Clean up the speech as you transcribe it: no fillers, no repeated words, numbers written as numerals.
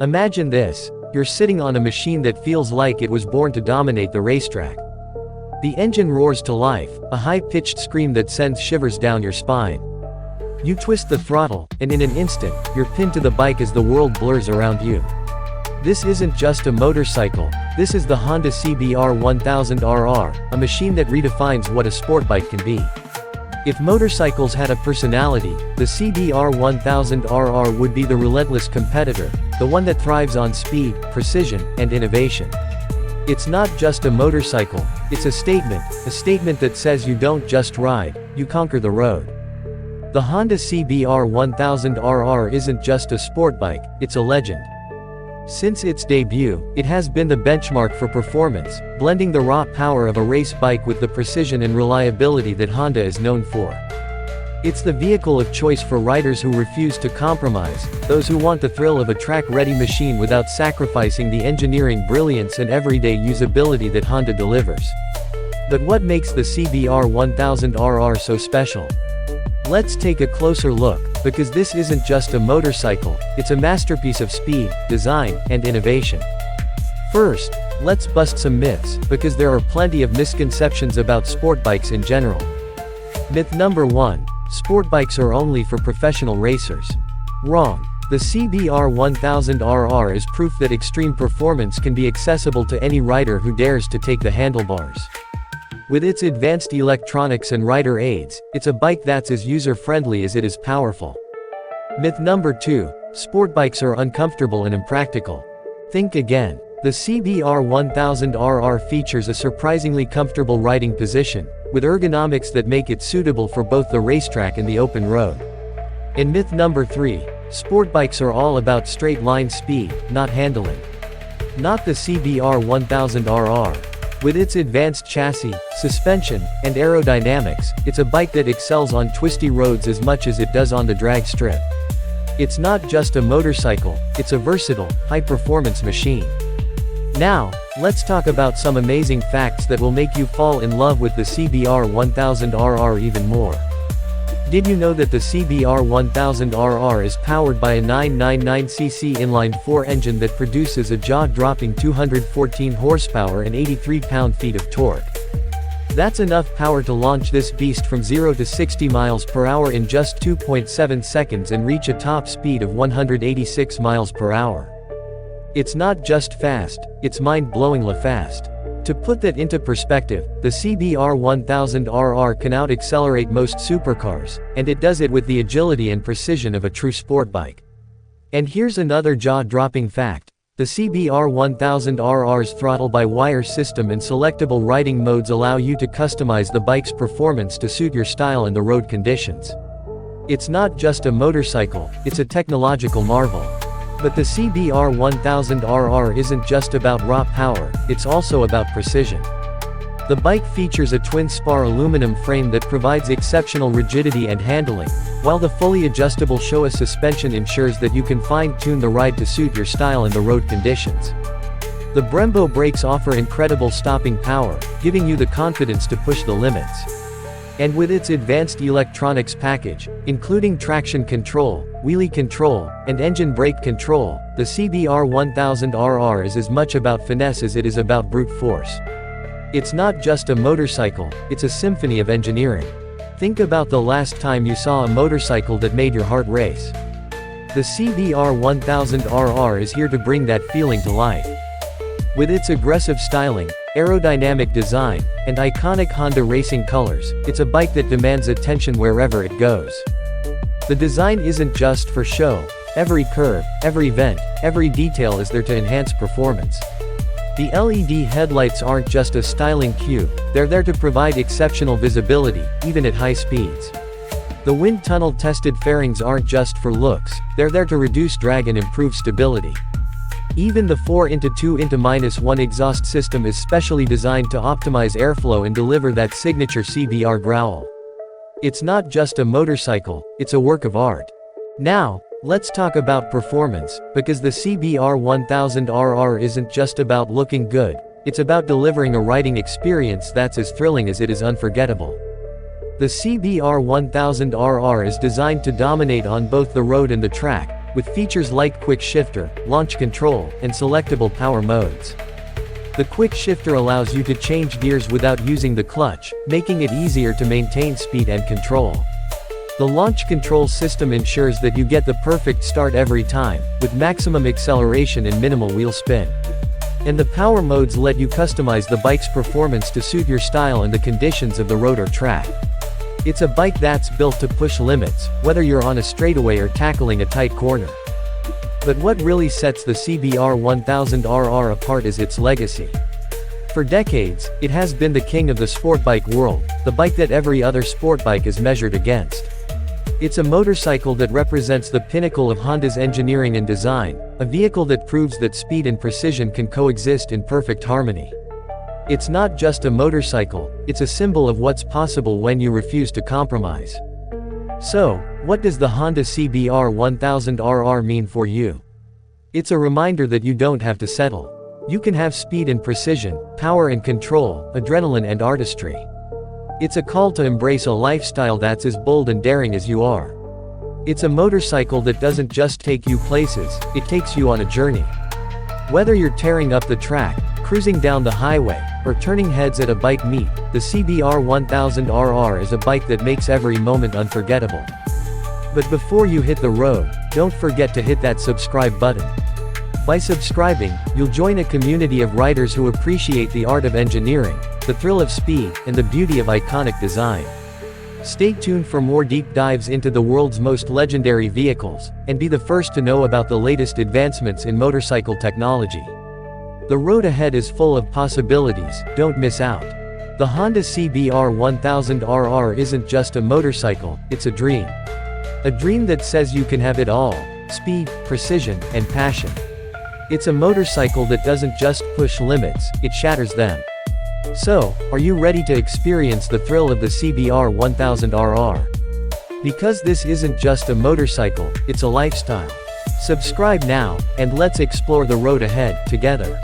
Imagine this, you're sitting on a machine that feels like it was born to dominate the racetrack. The engine roars to life, a high-pitched scream that sends shivers down your spine. You twist the throttle, and in an instant, you're pinned to the bike as the world blurs around you. This isn't just a motorcycle, this is the Honda CBR 1000RR, a machine that redefines what a sport bike can be. If motorcycles had a personality, the CBR 1000RR would be the relentless competitor, the one that thrives on speed, precision, and innovation. It's not just a motorcycle, it's a statement that says you don't just ride, you conquer the road. The Honda CBR 1000RR isn't just a sport bike, it's a legend. Since its debut, it has been the benchmark for performance, blending the raw power of a race bike with the precision and reliability that Honda is known for. It's the vehicle of choice for riders who refuse to compromise, those who want the thrill of a track-ready machine without sacrificing the engineering brilliance and everyday usability that Honda delivers. But what makes the CBR 1000RR so special? Let's take a closer look, because this isn't just a motorcycle, it's a masterpiece of speed, design, and innovation. First, let's bust some myths, because there are plenty of misconceptions about sport bikes in general. Myth number 1. Sport bikes are only for professional racers. Wrong. The CBR 1000RR is proof that extreme performance can be accessible to any rider who dares to take the handlebars. With its advanced electronics and rider aids, it's a bike that's as user-friendly as it is powerful. Myth number 2. Sport bikes are uncomfortable and impractical. Think again. The CBR 1000RR features a surprisingly comfortable riding position, with ergonomics that make it suitable for both the racetrack and the open road. And myth number 3. Sport bikes are all about straight-line speed, not handling. Not the CBR 1000RR. With its advanced chassis, suspension, and aerodynamics, it's a bike that excels on twisty roads as much as it does on the drag strip. It's not just a motorcycle, it's a versatile, high-performance machine. Now, let's talk about some amazing facts that will make you fall in love with the CBR 1000RR even more. Did you know that the CBR 1000RR is powered by a 999cc inline-4 engine that produces a jaw-dropping 214 horsepower and 83 pound-feet of torque? That's enough power to launch this beast from 0 to 60 miles per hour in just 2.7 seconds and reach a top speed of 186 miles per hour. It's not just fast, it's mind-blowingly fast. To put that into perspective, the CBR 1000RR can out-accelerate most supercars, and it does it with the agility and precision of a true sport bike. And here's another jaw-dropping fact. The CBR 1000RR's throttle-by-wire system and selectable riding modes allow you to customize the bike's performance to suit your style and the road conditions. It's not just a motorcycle, it's a technological marvel. But the CBR 1000RR isn't just about raw power, it's also about precision. The bike features a twin-spar aluminum frame that provides exceptional rigidity and handling, while the fully adjustable Showa suspension ensures that you can fine-tune the ride to suit your style and the road conditions. The Brembo brakes offer incredible stopping power, giving you the confidence to push the limits. And with its advanced electronics package, including traction control, wheelie control, and engine brake control, the CBR 1000RR is as much about finesse as it is about brute force. It's not just a motorcycle, it's a symphony of engineering. Think about the last time you saw a motorcycle that made your heart race. The CBR 1000RR is here to bring that feeling to life. With its aggressive styling, aerodynamic design, and iconic Honda racing colors, it's a bike that demands attention wherever it goes. The design isn't just for show. Every curve, every vent, every detail is there to enhance performance. The LED headlights aren't just a styling cue, they're there to provide exceptional visibility, even at high speeds. The wind tunnel-tested fairings aren't just for looks, they're there to reduce drag and improve stability. Even the 4x2x-1 exhaust system is specially designed to optimize airflow and deliver that signature CBR growl. It's not just a motorcycle, it's a work of art. Now, let's talk about performance, because the CBR 1000RR isn't just about looking good, it's about delivering a riding experience that's as thrilling as it is unforgettable. The CBR 1000RR is designed to dominate on both the road and the track, with features like quick shifter, launch control, and selectable power modes. The quick shifter allows you to change gears without using the clutch, making it easier to maintain speed and control. The launch control system ensures that you get the perfect start every time, with maximum acceleration and minimal wheel spin. And the power modes let you customize the bike's performance to suit your style and the conditions of the road or track. It's a bike that's built to push limits, whether you're on a straightaway or tackling a tight corner. But what really sets the CBR 1000RR apart is its legacy. For decades, it has been the king of the sport bike world, the bike that every other sport bike is measured against. It's a motorcycle that represents the pinnacle of Honda's engineering and design, a vehicle that proves that speed and precision can coexist in perfect harmony. It's not just a motorcycle, it's a symbol of what's possible when you refuse to compromise. So, what does the Honda CBR 1000RR mean for you? It's a reminder that you don't have to settle. You can have speed and precision, power and control, adrenaline and artistry. It's a call to embrace a lifestyle that's as bold and daring as you are. It's a motorcycle that doesn't just take you places, it takes you on a journey. Whether you're tearing up the track, cruising down the highway, or turning heads at a bike meet, the CBR 1000RR is a bike that makes every moment unforgettable. But before you hit the road, don't forget to hit that subscribe button. By subscribing, you'll join a community of riders who appreciate the art of engineering, the thrill of speed, and the beauty of iconic design. Stay tuned for more deep dives into the world's most legendary vehicles, and be the first to know about the latest advancements in motorcycle technology. The road ahead is full of possibilities, don't miss out. The Honda CBR 1000RR isn't just a motorcycle, it's a dream. A dream that says you can have it all: speed, precision, and passion. It's a motorcycle that doesn't just push limits, it shatters them. So, are you ready to experience the thrill of the CBR 1000RR? Because this isn't just a motorcycle, it's a lifestyle. Subscribe now, and let's explore the road ahead, together.